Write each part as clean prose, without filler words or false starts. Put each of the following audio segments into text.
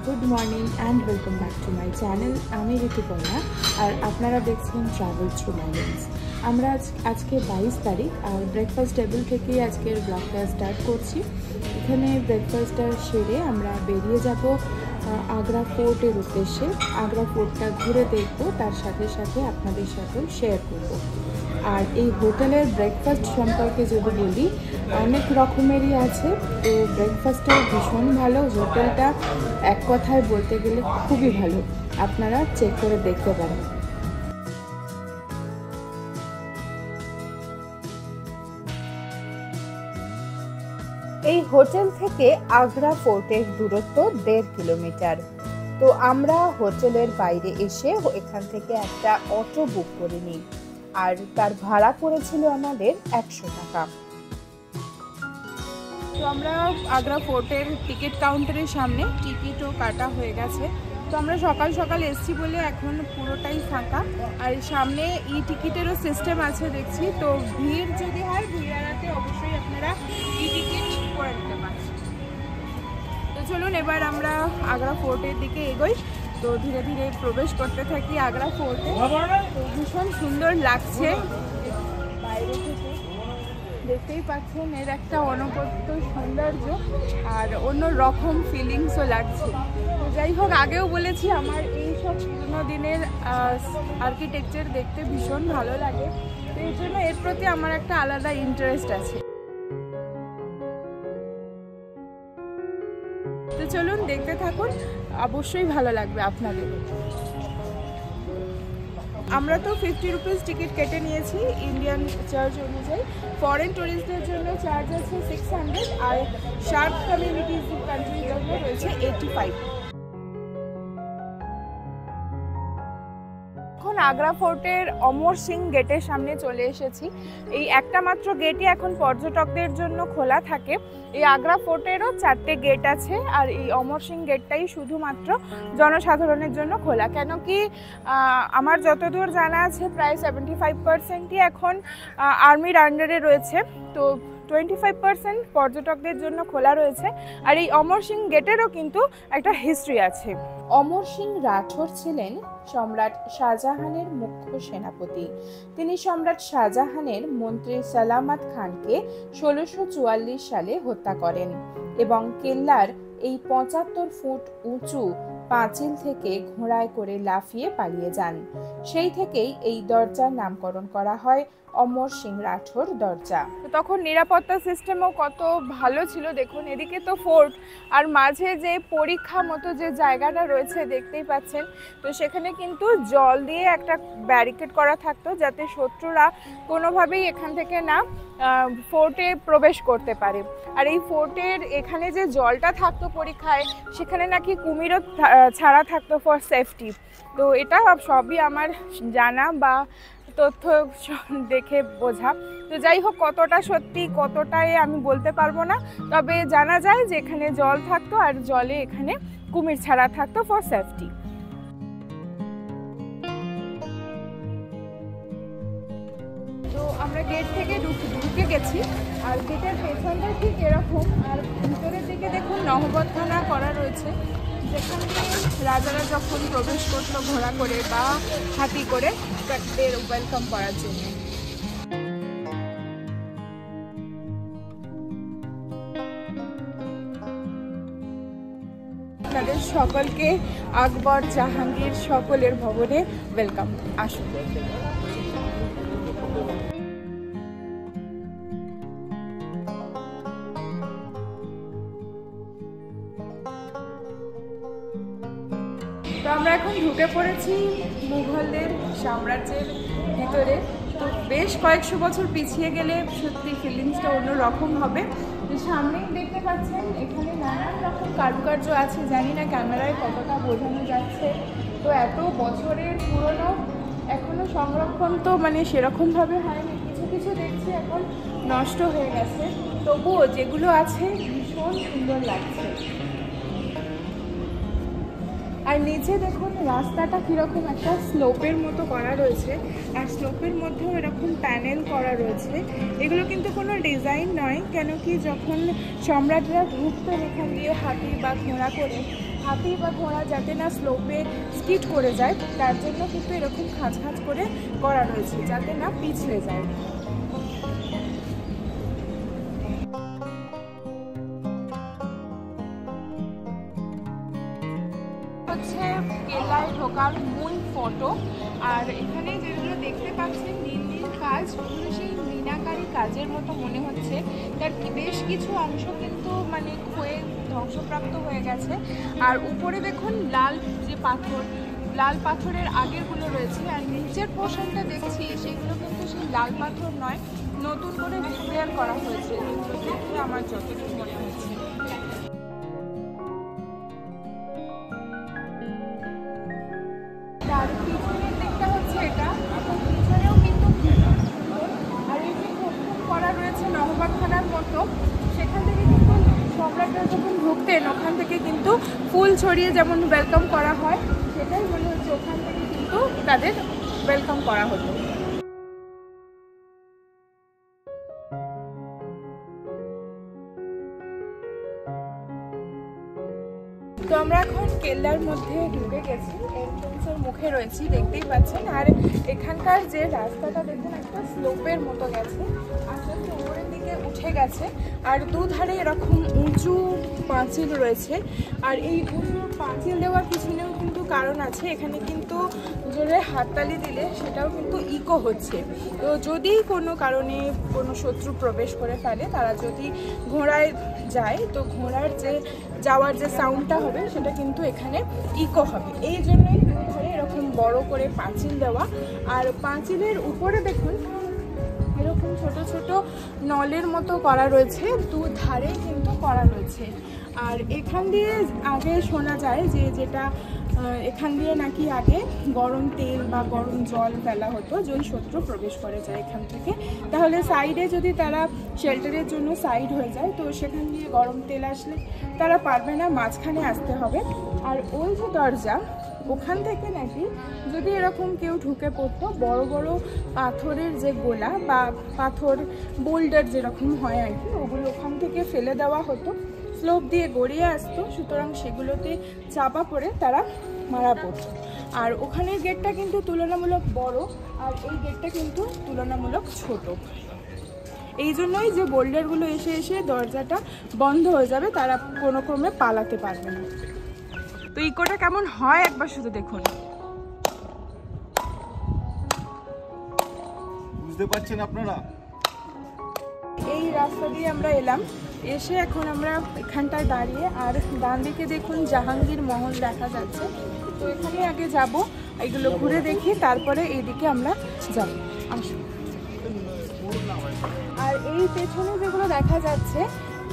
Good morning and welcome back to my channel. আমি ঋতুপর্ণা আর আপনারা দেখছেন ট্রাভেল থ্রু মাই lens. আমরা আজকে 22 তারিখ আর ব্রেকফাস্ট টেবিল থেকেই আজকের ব্লগটা স্টার্ট করছি। এখানে ব্রেকফাস্টটা সেরে আমরা বেরিয়ে যাব আগ্রা ফোর্টের উদ্দেশ্যে। আগ্রা ফোর্টটা ঘুরে দেখব, তার সাথে সাথে আপনাদের সাথেও শেয়ার করব। আর এই হোটেলের ব্রেকফাস্ট সম্পর্কে যদি বলি, অনেক রকমেরই আছে। তো ব্রেকফাস্টটাও ভীষণ ভালো, হোটেলটা এক কথায় বলতে গেলে খুবই ভালো, আপনারা চেক করে দেখতে পারেন। এই হোটেল থেকে আগ্রা ফোর্টের দূরত্ব 1.5 কিলোমিটার। তো আমরা হোটেলের বাইরে এসে এখান থেকে একটা অটো বুক করে নিই, আর তার ভাড়া পড়েছিল আমাদের 100 টাকা। তো আমরা আগ্রা ফোর্টের টিকিট কাউন্টারের সামনে, টিকিটও কাটা হয়ে গেছে। তো আমরা সকাল সকাল এসেছি বলে এখন পুরোটাই ফাঁকা, আর সামনে ই টিকিটেরও সিস্টেম আছে দেখছি। তো ভিড় যদি হয়, ভিড় এড়াতে অবশ্যই আপনারা ই টিকিট করে নিতে পারেন। তো চলুন এবার আমরা আগ্রা ফোর্টের দিকে এগোই। তো ধীরে ধীরে প্রবেশ করতে থাকি আগ্রা ফোর্টে। তো ভীষণ সুন্দর লাগছে বাইরে থেকে, দেখতেই পাচ্ছেন এর একটা অনবদ্য সৌন্দর্য আর অন্য রকম ফিলিংসও লাগছে। তো যাই হোক, আগেও বলেছি আমার এই সব পুরোনো দিনের আর্কিটেকচার দেখতে ভীষণ ভালো লাগে। তো এই জন্য এর প্রতি আমার একটা আলাদা ইন্টারেস্ট আছে। তো চলুন দেখতে থাকুন, অবশ্যই ভালো লাগবে আপনাদের। আমরা তো 50 রুপিস টিকিট কেটে নিয়েছি ইন্ডিয়ান চার্জ অনুযায়ী। ফরেন টুরিস্টদের জন্য চার্জ আছে 600, আর শার্প কমিউনিটিজ কান্ট্রির জন্য রয়েছে 85। এখন আগ্রা ফোর্টের অমর সিং গেটের সামনে চলে এসেছি। এই একটা মাত্র গেটই এখন পর্যটকদের জন্য খোলা থাকে। এই আগ্রা ফোর্টেরও 4টে গেট আছে, আর এই অমর সিং গেটটাই শুধুমাত্র জনসাধারণের জন্য খোলা। কেন কি আমার যতদূর জানা আছে প্রায় 75%ই এখন আর্মির আন্ডারে রয়েছে, তো 25% পর্যটকদের জন্য খোলা রয়েছে। আর এই অমর সিং গেটেরও কিন্তু একটা হিস্ট্রি আছে। অমর সিং রাঠোর ছিলেন সম্রাট শাহজাহানের মুখ্য সেনাপতি। তিনি সম্রাট শাহজাহানের মন্ত্রী সালামত খানকে 1644 সালে হত্যা করেন এবং কেল্লার এই 75 ফুট উঁচু পাঁচিল থেকে ঘোড়ায় করে লাফিয়ে পালিয়ে যান। সেই থেকেই এই দরজার নামকরণ করা হয় অমর সিং রাঠোর দরজা। তখন নিরাপত্তা সিস্টেমও কত ভালো ছিল দেখুন। এদিকে তো ফোর্ট, আর মাঝে যে পরীক্ষা মতো যে জায়গাটা রয়েছে দেখতেই পাচ্ছেন, তো সেখানে কিন্তু জল দিয়ে একটা ব্যারিকেড করা থাকতো, যাতে শত্রুরা কোনোভাবেই এখান থেকে না ফোর্টে প্রবেশ করতে পারে। আর এই ফোর্টের এখানে যে জলটা থাকতো পরীক্ষায়, সেখানে নাকি কুমিরও ছাড়া থাকতো ফর সেফটি। তো এটা সবই আমার জানা বা তথ্য দেখে বোঝা। তো যাই হোক, কতটা সত্যি কতটাই আমি বলতে পারবো না, তবে জানা যায় যে এখানে জল থাকতো আর জলে এখানে কুমির ছাড়া থাকতো ফর সেফটি। তো আমরা গেট থেকে ঢুকে গেছি, আর গেটের পেছনটা ঠিক এরকম, আর ভিতরের দিকে দেখুন নহবতখানা করা রয়েছে, যেখানে রাজারা যখন প্রবেশ করতো ঘোড়া করে বা হাতি করে তাদের ওয়েলকাম করার জন্য। তাদের সকলকে আকবর, জাহাঙ্গীর সকলের ভবনে ওয়েলকাম, আসুন। তো আমরা এখন ঢুকে পড়েছি মুঘলদের সাম্রাজ্যের ভিতরে। তো বেশ কয়েকশো বছর পিছিয়ে গেলে সত্যি ফিলিংসটা অন্যরকম হবে। সামনেই দেখতে পাচ্ছেন এখানে নানান রকম কারুকার্য আছে, জানি না ক্যামেরায় কতটা বোঝানো যাচ্ছে। তো এত বছরের পুরনো, এখনও সংরক্ষণ তো মানে সেরকমভাবে হয়নি, কিছু কিছু দেখছি এখন নষ্ট হয়ে গেছে, তবুও যেগুলো আছে ভীষণ সুন্দর লাগছে। আর নিচে দেখুন রাস্তাটা কীরকম একটা স্লোপের মতো করা রয়েছে, আর স্লোপের মধ্যেও এরকম প্যানেল করা রয়েছে। এগুলো কিন্তু কোনো ডিজাইন নয়, কেন কি যখন সম্রাটরা ঢুকতেন এখান দিয়ে হাতি বা ঘোড়া করে, হাতি বা ঘোড়া যাতে না স্লোপে স্কিড করে যায়, তার জন্য কিন্তু এরকম খাঁজ খাঁজ করে করা রয়েছে যাতে না পিছলে যায়। হচ্ছে কেল্লায় ঢোকার মূল ফটো। আর এখানে যেগুলো দেখতে পাচ্ছেন নীল নীল কাজ, ওগুলো সেই মিনাকারি কাজের মতো মনে হচ্ছে। তার বেশ কিছু অংশ কিন্তু মানে ক্ষয়ে ধ্বংসপ্রাপ্ত হয়ে গেছে। আর উপরে দেখুন লাল যে পাথর, লাল পাথরের আগেরগুলো রয়েছে, আর নিচের পোর্শনটা দেখছি সেগুলো কিন্তু সেই লাল পাথর নয়, নতুন করে রিপেয়ার করা হয়েছে, যেগুলো দেখে আমার যতটুকু মনে হচ্ছে। আর পিছনের দিকটা হচ্ছে এটা, পিছনেও কিন্তু আর এই যে করা রয়েছে নহবতখানার মতো, সেখান থেকে কিন্তু সম্রাটরা যখন ঢুকতেন ওখান থেকে কিন্তু ফুল ছড়িয়ে যেমন ওয়েলকাম করা হয়, সেটাই মনে হচ্ছে ওখান থেকে কিন্তু তাদের ওয়েলকাম করা হতো। তো আমরা এখন কেল্লার মধ্যে ঢুকে গেছি, এন্ট্রান্সের মুখে রয়েছি, দেখতেই পাচ্ছেন। আর এখানকার যে রাস্তাটা দেখুন একটা স্লোপের মতো গেছে, আস্তে আস্তে উপরের দিকে উঠে গেছে। আর দুধারে এরকম উঁচু পাঁচিল রয়েছে। আর এই উঁচু পাঁচিল দেওয়ার পিছনেও কিন্তু কারণ আছে, এখানে কিন্তু জোরে হাততালি দিলে সেটাও কিন্তু ইকো হচ্ছে। তো যদি কোনো কারণে কোনো শত্রু প্রবেশ করে ফেলে, তারা যদি ঘোড়ায় যায়, তো ঘোড়ার যে যাওয়ার যে সাউন্ডটা হবে সেটা কিন্তু এখানে ইকো হবে। এই জন্যই দুধারে এরকম বড় করে পাঁচিল দেওয়া। আর পাঁচিলের উপরে দেখুন এরকম ছোট ছোট নলের মতো করা রয়েছে, দুধারে কিন্তু করা রয়েছে। আর এখান দিয়ে আগে শোনা যায় যে যেটা এখান দিয়ে নাকি আগে গরম তেল বা গরম জল ফেলা হতো, যদি শত্রু প্রবেশ করে যায় এখান থেকে, তাহলে সাইডে যদি তারা শেল্টারের জন্য সাইড হয়ে যায়, তো সেখান দিয়ে গরম তেল আসলে তারা পারবে না, মাঝখানে আসতে হবে। আর ওই যে দরজা, ওখান থেকে নাকি যদি এরকম কেউ ঢুকে পড়তো, বড় বড় পাথরের যে গোলা বা পাথর বোল্ডার যেরকম হয় আর কি, ওগুলো ওখান থেকে ফেলে দেওয়া হতো, স্লোপ দিয়ে গড়িয়ে আসতো, সুতরাং সেগুলোতে চাপা পড়ে তারা মারা পড়তো। আর ওখানের গেটটা কিন্তু তুলনামূলক বড়, আর এই গেটটা কিন্তু তুলনামূলক ছোট। এই জন্যই যে বোল্ডারগুলো এসে এসে দরজাটা বন্ধ হয়ে যাবে, তারা কোনো ক্রমে পালাতে পারবে না। তো ইকোটা কেমন হয় একবার শুধু দেখুন। বুঝতে পারছেন আপনারা? এই রাস্তা দিয়ে আমরা এলাম, এসে এখন আমরা এখানটায় দাঁড়িয়ে, আর ডান দিকে দেখুন জাহাঙ্গীর মহল দেখা যাচ্ছে। তো এখানে আগে যাব, এগুলো ঘুরে দেখি, তারপরে এইদিকে আমরা যাব। আসুন। আর এই পেছনে যেগুলো দেখা যাচ্ছে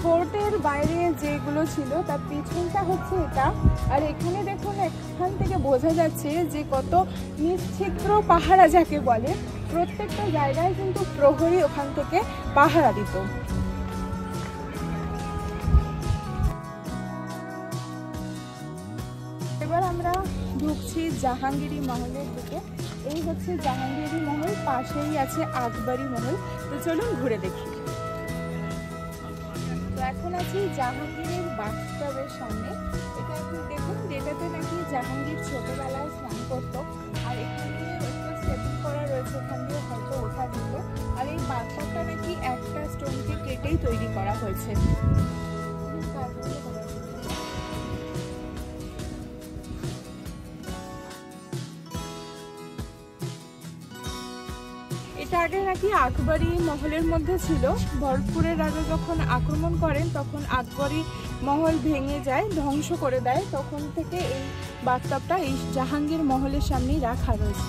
ফোর্টের বাইরে যেগুলো ছিল তার পিছনটা হচ্ছে এটা। আর এখানে দেখুন এখান থেকে বোঝা যাচ্ছে যে কত নিশ্চিদ্র পাহারা যাকে বলে, প্রত্যেকটা জায়গায় কিন্তু প্রহরী ওখান থেকে পাহারা দিত। এবার আমরা ঢুকছি জাহাঙ্গীরি মহলের দিকে। এই হচ্ছে জাহাঙ্গীরি মহল, পাশেই আছে আকবরী মহল। তো চলুন ঘুরে দেখি। তো এখন আছি জাহাঙ্গীরের বাথটবের সামনে। এটা আপনি দেখুন, যেটাতে নাকি জাহাঙ্গীর ছোটবেলায় স্নান করতো। আর এখান দিয়ে একটু স্টেপিং করা রয়েছে, এখান দিয়ে হয়তো ওঠা যেত। আর এই বাথটবটা নাকি একটা স্টোনকে কেটেই তৈরি করা হয়েছে। এটা আগে নাকি আকবরী মহলের মধ্যে ছিল। ভরতপুরের রাজা যখন আক্রমণ করেন তখন আকবরী মহল ভেঙে যায়, ধ্বংস করে দেয়, তখন থেকে এই বাথটবটা এই জাহাঙ্গীর মহলের সামনেই রাখা রয়েছে।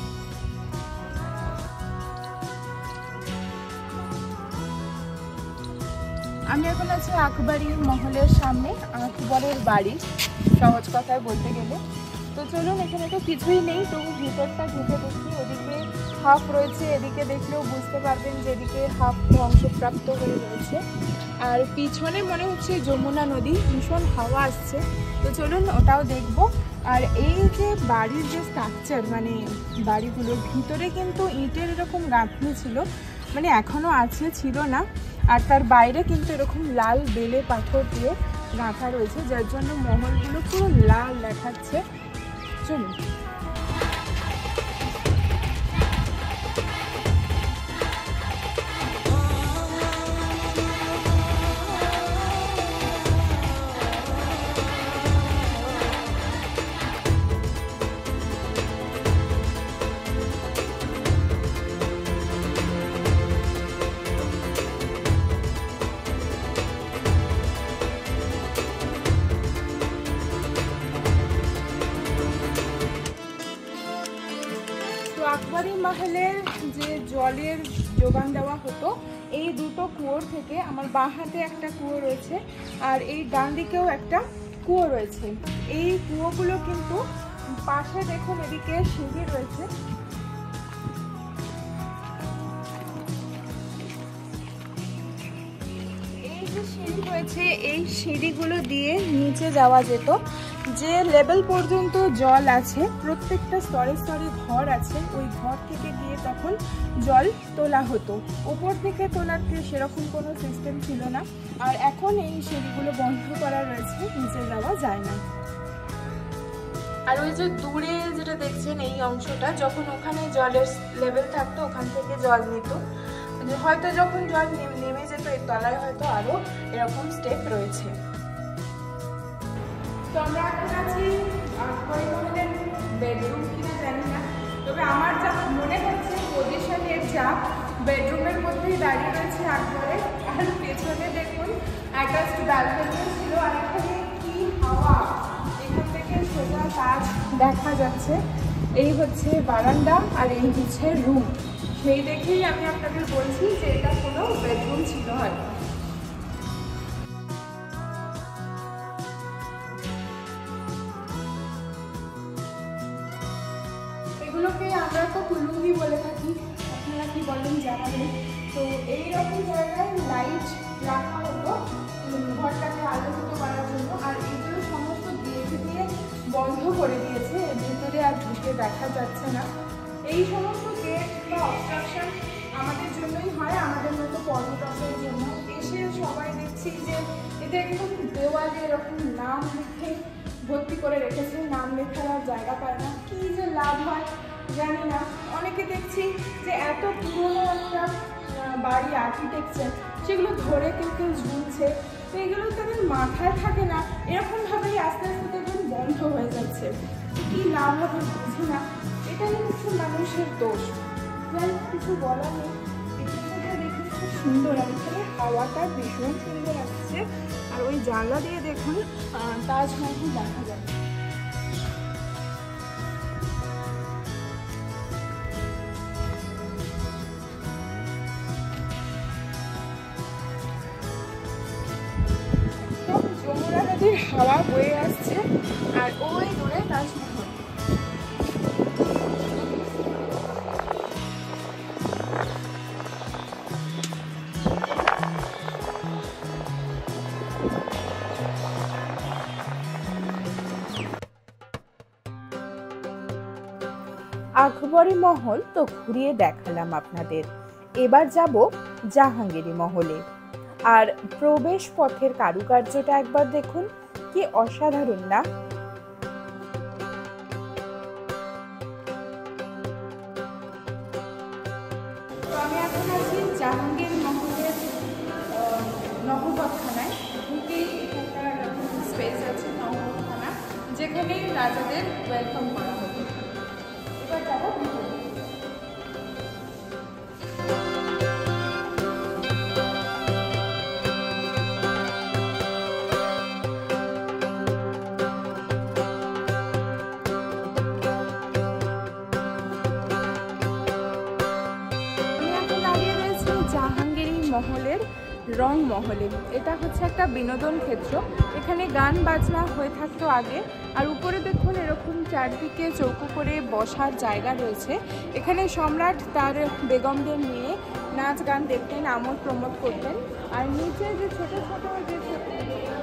আমি এখন আছি আকবরী মহলের সামনে, আকবরের বাড়ি সহজ কথায় বলতে গেলে। তো চলুন, এখানে তো কিছুই নেই, তবু ভিতরটা ঢুকে দেখি। ওদিকে হাফ রয়েছে, এদিকে দেখলেও বুঝতে পারবেন যে এদিকে হাফ ধ্বংসপ্রাপ্ত হয়ে রয়েছে। আর পিছনে মনে হচ্ছে যমুনা নদী, ভীষণ হাওয়া আসছে। তো চলুন ওটাও দেখব। আর এই যে বাড়ির যে স্ট্রাকচার, মানে বাড়িগুলোর ভিতরে কিন্তু ইটের এরকম গাঁথনি ছিল, মানে এখনও আছে, ছিল না। আর তার বাইরে কিন্তু এরকম লাল বেলে পাথর দিয়ে গাঁথা রয়েছে, যার জন্য মহলগুলো পুরো লাল দেখাচ্ছে। চলুন। আকবরী মহলের যে জলের যোগান দেওয়া হতো এই দুটো কুয়োর থেকে, আমার বাঁ হাতে একটা কুয়ো রয়েছে আর এই ডান দিকেও একটা কুয়ো রয়েছে। এই কুয়োগুলো কিন্তু পাশে দেখুন এদিকে সিঁড়ি রয়েছে, এই যে সিঁড়ি রয়েছে এই সিঁড়িগুলো দিয়ে নিচে যাওয়া যেত। যে লেভেল পর্যন্ত জল আছে, প্রত্যেকটা স্তরে স্তরে ঘর আছে, ওই ঘর থেকে গিয়ে তখন জল তোলা হতো। ওপর থেকে তোলার সেরকম কোনো সিস্টেম ছিল না। আর এখন এই সিঁড়িগুলো বন্ধ করা রয়েছে, নিচে যাওয়া যায় না। আর ওই যে দূরে যেটা দেখছেন এই অংশটা, যখন ওখানে জলের লেভেল থাকতো ওখান থেকে জল নিত, হয়তো যখন জল নেমে যেত এর তলায় হয়তো আরো এরকম স্টেপ রয়েছে। তো আমরা এখন আছি আকবরী মহলের বেডরুম কিনা জানি না, তবে আমার যা মনে হচ্ছে পজিশনের যা বেডরুমের মধ্যেই দাঁড়িয়ে রয়েছে আকবরের। আর পেছনে দেখুন অ্যাটাচড ব্যালকনি ছিল, আর এখানে কি হাওয়া, এখান থেকে সোজা তাজ দেখা যাচ্ছে। এই হচ্ছে বারান্দা আর এই হচ্ছে রুম। সেই দেখেই আমি আপনাদের বলছি যে এটা কোনো বেডরুম ছিল হয়তো। এগুলোকে আমরা তো কুলুঙ্গি বলে থাকি, আপনারা কি বলেন জানাবেন। তো এইরকম জায়গায় লাইট রাখা হতো ঘরটাকে আলোকিত করার জন্য। আর এগুলো সমস্ত গেট দিয়ে বন্ধ করে দিয়েছে, এর ভিতরে আর ঢুকে দেখা যাচ্ছে না। এই সমস্ত গেট বা অবস্ট্রাকশন আমাদের জন্যই হয়, আমাদের মতো পর্যটকদের জন্য। এসে সবাই দেখছি যে এটা একদম দেওয়ালে এরকম নাম লিখে ভর্তি করে রেখেছে, নাম লেখার আর জায়গা পায় না। কি যে লাভ হয় জানি না। অনেকে দেখছি যে এত পুরনো একটা বাড়ি আর্কিটেকচার, সেগুলো ধরে কেউ কেউ ঝুলছে, তো এগুলো তাদের মাথায় থাকে না, এরকমভাবেই আস্তে আস্তে দেখুন বন্ধ হয়ে যাচ্ছে। কি লাভ হবে বুঝি না, এটা কিন্তু মানুষের দোষ, যাই কিছু বলার নেই। এখানে দেখুন খুব সুন্দর, আর এখানে হাওয়াটা ভীষণ সুন্দর আসছে। আর ওই জানলা দিয়ে দেখুন তাজমহল দেখা যায়। যমুনা নদীর হাওয়া বয়ে আসছে আর ওই দূরে তাজমহল। আকবরী মহল তো ঘুরিয়ে দেখালাম আপনাদের, এবার যাব জাহাঙ্গীরী মহলে। আর প্রবেশ পথের কারুকার্যটা একবার দেখুন, কি অসাধারণ না? তো আমি এখন আছি জাহাঙ্গীর মহলের নহবতখানায়। ঢুকেই এখানকার স্পেস আছে নহবতখানা, যেখানে রাজাদের ওয়েলকাম করা হতো। এবার যাবো ভিতরে। জাহাঙ্গীরী মহলের রং মহলে। এটা হচ্ছে একটা বিনোদন ক্ষেত্র, এখানে গান বাজনা হয়ে থাকতো আগে। আর উপরে দেখুন এরকম চারদিকে চৌকো করে বসার জায়গা রয়েছে। এখানে সম্রাট তার বেগমদের নিয়ে নাচ গান দেখতেন, আমোদ প্রমোদ করতেন। আর নিচে যে ছোট ছোট যে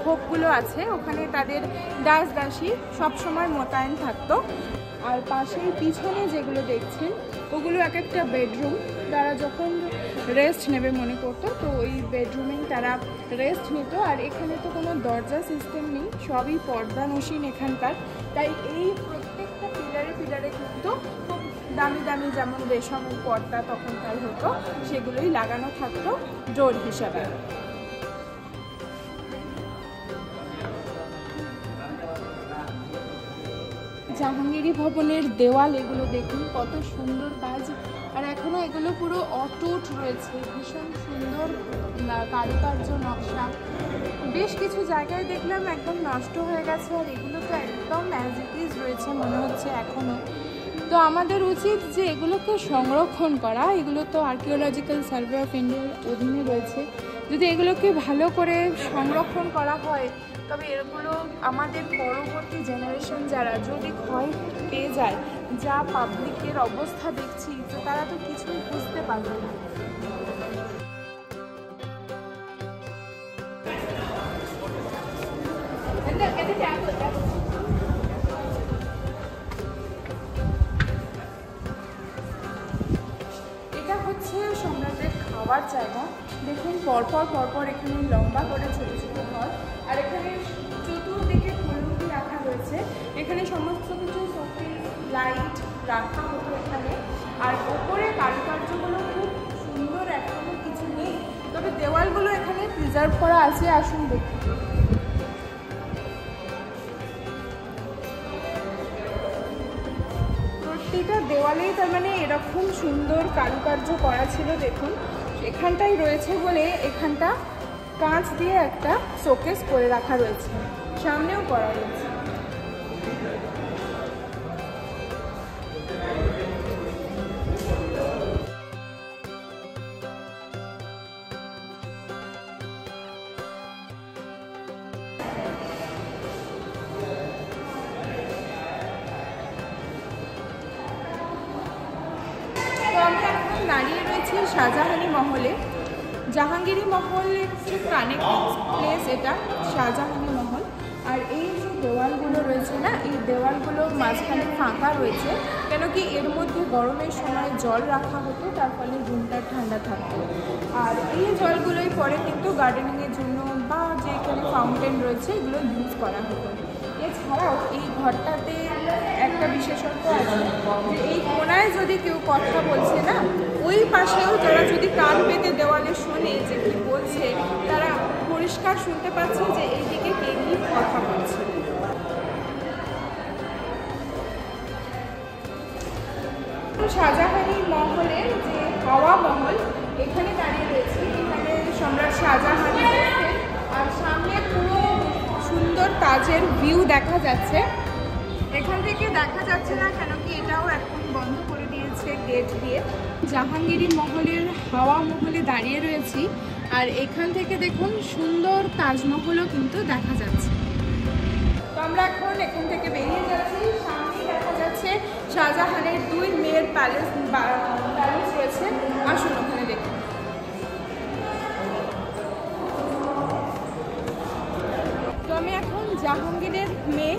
খোপগুলো আছে ওখানে তাদের দাস দাসী সবসময় মোতায়েন থাকতো। আর পাশেই পিছনে যেগুলো দেখছেন ওগুলো এক একটা বেডরুম। তারা যখন রেস্ট নেবে মনে করতো, তো ওই বেডরুমেই তারা রেস্ট নিত। আর এখানে তো কোনো দরজা সিস্টেম নেই, সবই পর্দানসীন এখানকার। তাই এই প্রত্যেকটা পিলারে পিলারে কিন্তু খুব দামি দামি যেমন রেশমের পর্দা তখনকার হতো, সেগুলোই লাগানো থাকতো ডোর হিসাবে। জাহাঙ্গীরি ভবনের দেওয়াল এগুলো দেখুন কত সুন্দর কাজ, আর এখনো এগুলো পুরো অটুট রয়েছে, ভীষণ সুন্দর কারুকার্য নকশা। বেশ কিছু জায়গায় দেখলাম একদম নষ্ট হয়ে গেছে, আর এগুলো তো একদম অ্যাজ ইট ইজ রয়েছে মনে হচ্ছে এখনো। তো আমাদের উচিত যে এগুলোকে সংরক্ষণ করা। এগুলো তো আর্কিওলজিক্যাল সার্ভে অফ ইন্ডিয়ার অধীনে রয়েছে। যদি এগুলোকে ভালো করে সংরক্ষণ করা হয়, তবে এগুলো আমাদের পরবর্তী জেনারেশন যারা যদি ক্ষয় পেয়ে যায়, যা পাবলিকের অবস্থা দেখছি, তো তারা তো কিছুই বুঝতে পারবে না। এটা হচ্ছে সম্রাটের খাওয়ার জায়গা। দেখুন পরপর পরপর এখানে লম্বা করে ছোটো ছোটো ঘর, আর এখানে চতুর্দিকে ফুলগুলি রাখা রয়েছে। এখানে সমস্ত কিছু শোকেস লাইট রাখা হতো এখানে। আর ওপরে কারুকার্যগুলো খুব সুন্দর, এখনো কিছু নেই, তবে দেওয়ালগুলো এখানে প্রিজার্ভ করা আছে। আসুন দেখুন। প্রতিটা দেওয়ালেই তার মানে এরকম সুন্দর কারুকার্য করা ছিল। দেখুন এখানটাই রয়েছে বলে এখানটা কাঁচ দিয়ে একটা শোকেস করে রাখা রয়েছে, সামনেও করা রয়েছে। আমরা এখন দাঁড়িয়ে রয়েছি শাহজাহানি মহলে। জাহাঙ্গীরি মহলের যে কানেক্টিং প্লেস এটা শাহজাহানি মহল। আর এই যে দেওয়ালগুলো রয়েছে না, এই দেওয়ালগুলো মাঝখানে ফাঁকা রয়েছে, কেন কি এর মধ্যে গরমের সময় জল রাখা হতো, তার ফলে রুমটা ঠান্ডা থাকতো। আর এই জলগুলোই পরে কিন্তু গার্ডেনিংয়ের জন্য বা যে এখানে ফাউন্টেন রয়েছে এগুলো ইউজ করা হতো। এছাড়াও এই ঘরটাতে একটা বিশেষত্ব আছে যে এই কোনায় যদি কেউ কথা বলছে না, ওই পাশেও যারা যদি কান পেতে দেওয়ালে শোনে যে কি বলছে, তারা পরিষ্কার শুনতে পাচ্ছে যে এইদিকে কে কি কথা বলছে। শাহজাহানি মহলের যে হাওয়া মহল এখানে দাঁড়িয়ে রয়েছে। এখানে সম্রাট শাহজাহান, আর সামনে পুরো সুন্দর তাজের ভিউ দেখা যাচ্ছে। এখান থেকে দেখা যাচ্ছে না, কেন কি এটাও এখন বন্ধ করে দিয়েছে গেট দিয়ে। জাহাঙ্গীরি মহলের হাওয়া মহলে দাঁড়িয়ে রয়েছি, আর এখান থেকে দেখুন সুন্দর তাজমহলও কিন্তু দেখা যাচ্ছে। তো আমরা এখন এখান থেকে বেরিয়ে যাচ্ছি। সামনেই দেখা যাচ্ছে শাহজাহানের 2 মেয়ের প্যালেস রয়েছে। আসুন ওখানে দেখুন। তো আমি এখন জাহাঙ্গীরের মেয়ে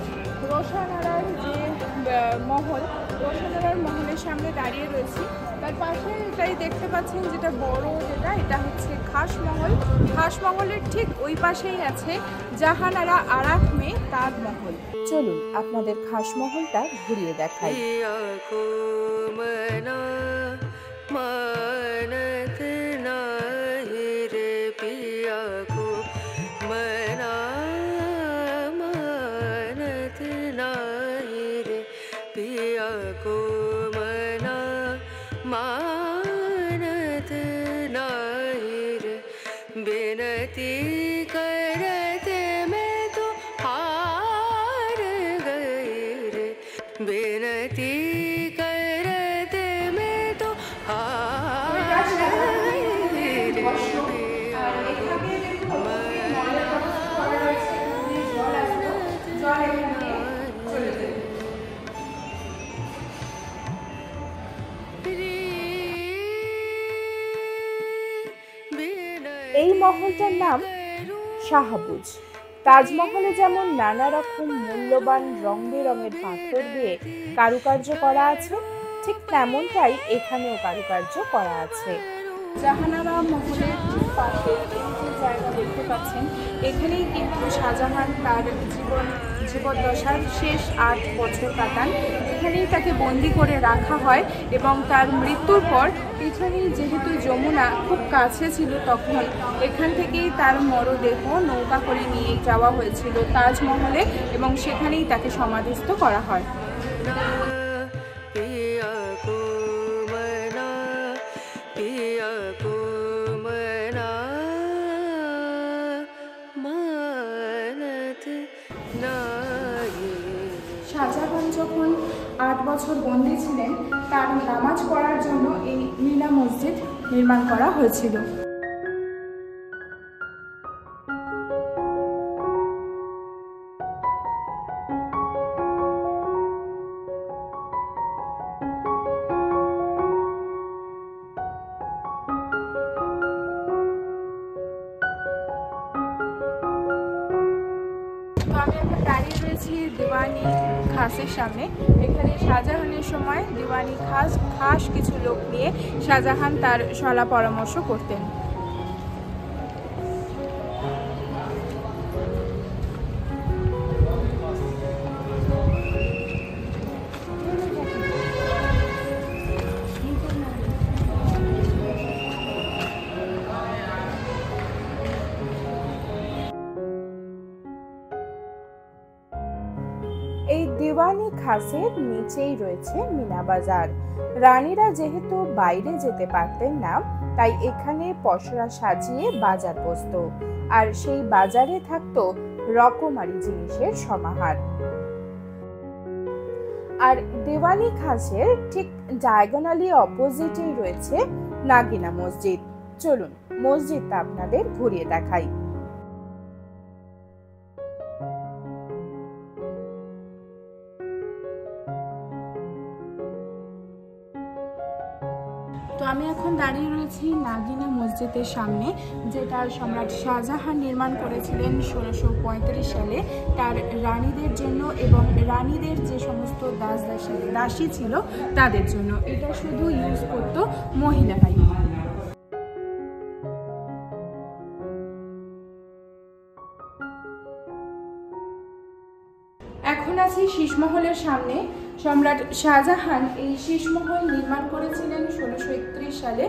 রোশনারার যে মহল, রোশনারার মহলের সামনে দাঁড়িয়ে রয়েছি। তার পাশে এটাই দেখতে পাচ্ছেন যেটা বড়, এটা হচ্ছে খাসমহল। খাসমহলের ঠিক ওই পাশেই আছে জাহানারা আরাক মেয়ে তাজমহল। চলুন আপনাদের খাসমহলটা ঘুরিয়ে দেখাই। बेनती करते मैं तो हार गई रे, बेनती करते मैं तो हार गई रे। এই মহলটার নাম শাহবুজ। তাজমহলে যেমন নানা রকম মূল্যবান রং বেরঙের পাথর দিয়ে কারুকার্য করা আছে, ঠিক তেমনটাই এখানেও কারুকার্য করা আছে। জাহানারা মহলের পাশে এই যে জায়গা দেখতে পাচ্ছেন, এখানেই কিন্তু শাহজাহান তার জীবদ্দশার শেষ 8 বছর কাটান। এখানেই তাকে বন্দি করে রাখা হয় এবং তার মৃত্যুর পর পিছনেই যেহেতু যমুনা খুব কাছে ছিল তখন, এখান থেকেই তার মরদেহ নৌকা করে নিয়ে যাওয়া হয়েছিল তাজমহলে এবং সেখানেই তাকে সমাধিস্থ করা হয়। শাহজাহান যখন 8 বছর বন্দী ছিলেন, তার নামাজ পড়ার জন্য এই মিনা মসজিদ নির্মাণ করা হয়েছিল। তো আমি এখন দাঁড়িয়ে রয়েছি দিওয়ানি খাসের সামনে। এখানে শাহজাহানের সময় দিওয়ানি খাস কিছু লোক নিয়ে শাহজাহান তার সলা পরামর্শ করতেন। এই দিওয়ানি খাসের নিচেই রয়েছে মিনা বাজার। রানীরা যেহেতু বাইরে যেতে পারতেন না, তাই এখানে পসরা সাজিয়ে বাজার বসত, আর সেই বাজারে থাকতো রকমারি জিনিসের সমাহার। আর দিওয়ানি খাসের ঠিক ডায়াগোনালি অপোজিটেই রয়েছে নাগিনা মসজিদ। চলুন মসজিদটা আপনাদের ঘুরিয়ে দেখাই। তো আমি এখন দাঁড়িয়ে রয়েছি নাগিনা মসজিদের সামনে, যেটা সম্রাট শাহজাহান নির্মাণ করেছিলেন 1635 সালে তার রানীদের জন্য এবং রানীদের যে সমস্ত দাসী ছিল তাদের জন্য। এটা শুধু ইউজ করত মহিলারাই। এখন আছি শীষমহলের সামনে। সম্রাট শাহজাহান এই শীষমহল নির্মাণ করেছিলেন 1631 সালে,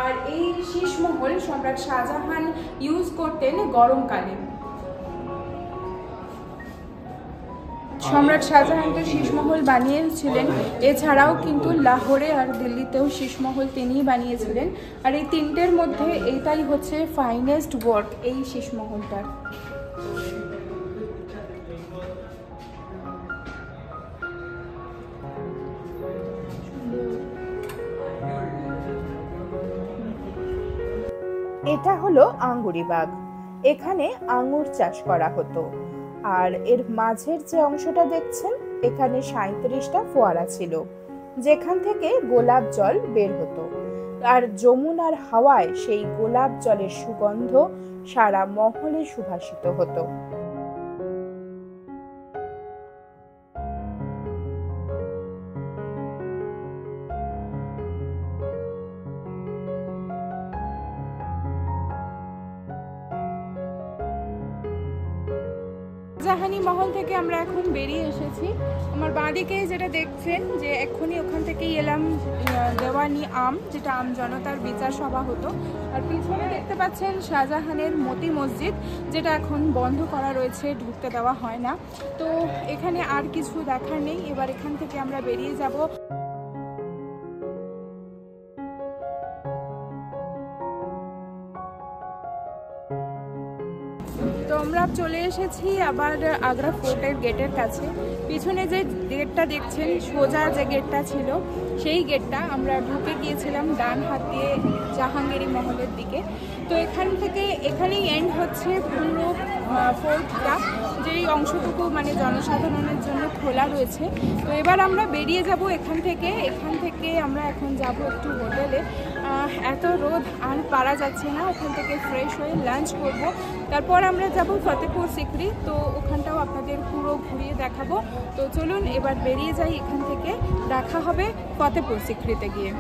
আর এই শীষমহল সম্রাট শাহজাহান ইউজ করতেন গরমকালে। সম্রাট শাহজাহান তো শীষমহল বানিয়েছিলেন, এছাড়াও কিন্তু লাহোরে আর দিল্লিতেও শীষমহল তিনিই বানিয়েছিলেন। আর এই তিনটের মধ্যে এইটাই হচ্ছে ফাইনেস্ট ওয়ার্ক এই শীষমহলটার। এটা হলো আঙ্গুরিবাগ। এখানে আঙ্গুর চাষ করা হতো, আর এর মাঝের যে অংশটা দেখছেন, এখানে 37টা ফোয়ারা ছিল, যেখান থেকে গোলাপ জল বের হতো। আর যমুনার হাওয়ায় সেই গোলাপ জলের সুগন্ধ সারা মহলে সুভাসিত হতো। শাহজাহানি মহল থেকে আমরা এখন বেরিয়ে এসেছি। আমার বাঁদিকে যেটা দেখছেন, যে এখনই ওখান থেকেই এলাম দেওয়ানি আম, যেটা আম জনতার বিচার সভা হতো। আর পিছনে দেখতে পাচ্ছেন শাহজাহানের মতি মসজিদ, যেটা এখন বন্ধ করা রয়েছে, ঢুকতে দেওয়া হয় না। তো এখানে আর কিছু দেখার নেই, এবার এখান থেকে আমরা বেরিয়ে যাব। তো আমরা চলে এসেছি আবার আগ্রা ফোর্টের গেটের কাছে। পিছনে যে গেটটা দেখছেন, সোজা যে গেটটা ছিল, সেই গেটটা আমরা ঢুকে গিয়েছিলাম ডান হাত দিয়ে জাহাঙ্গীরি মহলের দিকে। তো এখান থেকে এখানেই এন্ড হচ্ছে পুরো ফোর্টটা, যেই অংশটুকু মানে জনসাধারণের জন্য খোলা রয়েছে। তো এবার আমরা বেরিয়ে যাব এখান থেকে। আমরা এখন যাব একটু হোটেলে। এত রোদ আর পারা যাচ্ছে না, ওখান থেকে ফ্রেশ হয়ে লাঞ্চ করব, তারপর আমরা যাব ফতেপুর সিকরি। তো ওখানটাও আপনাদের পুরো ঘুরিয়ে দেখাবো। তো চলুন এবার বেরিয়ে যাই এখান থেকে, দেখা হবে ফতেপুর সিকরিতে গিয়ে।